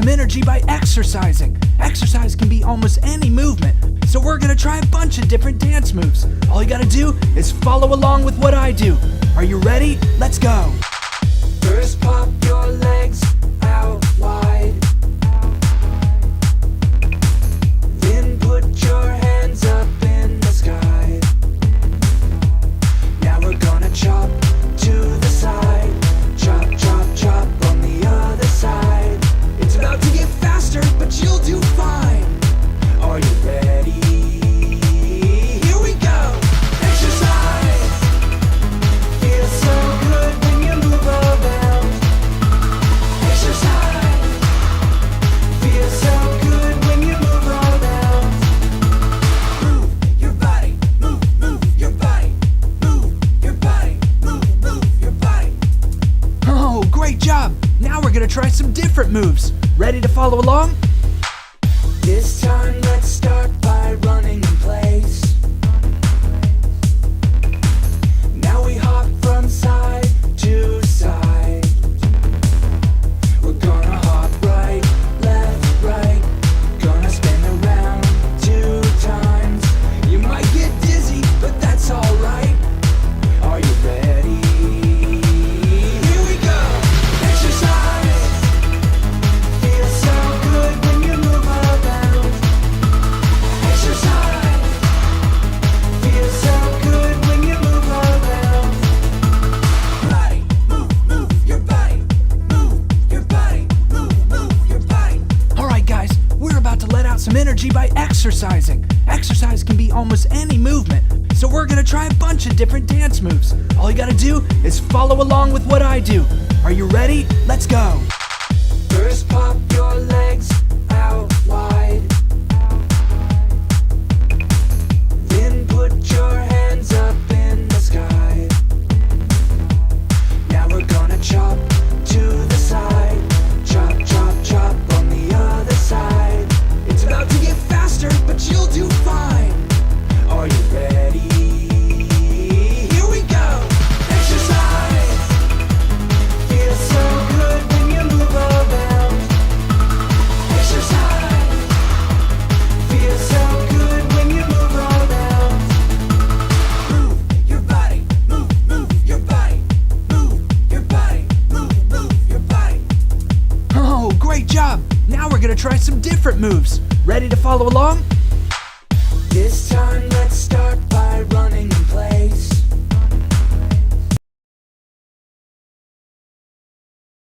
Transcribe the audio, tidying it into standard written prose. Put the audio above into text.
some energy by exercising. Exercise can be almost any movement, so we're gonna try a bunch of different dance moves. All you gotta do is follow along with what I do. Are you ready? Let's go. First, pop your legs out wide. Then put your hands up in the sky. Now we're gonna chop to the side. Chop, chop, chop on the other side. It's about to get faster, but you'll do fine. Are you ready? Here we go. Exercise. Feels so good when you move around. Exercise. Feels so good when you move around. Move your body. Move your body. Move your body. Move your body. Oh, great job. Now we're gonna try some different moves. Ready to follow along? This time let's start by running in place. Now we hop from side to side. We're gonna hop right, left, right. Gonna spin around 2 times. You might get dizzy, but that's alright. Are you ready? Here we go! Exercise! Feels so good when you move around. Exercise! Feels so good when you move around. Body, move your body. Move your body. Move your body. Alright guys, we're about to let out some energy by exercising. Exercise can be almost any movement, so we're gonna try a bunch of different dance moves. All you gotta do is follow along with what I do. Are you ready? Let's go. First, pop your legs out wide. Then put your hands up in the sky. Now we're gonna chop to the side. Chop, chop, chop on the other side. It's about to get faster, but you'll do fine. Are you ready? Here we go! Exercise! Feels so good when you move around. Exercise! Feels so good when you move around. Move your body. Move your body. Move your body. Move your body. Oh, great job! Now we're gonna try some different moves. Ready to follow along? This time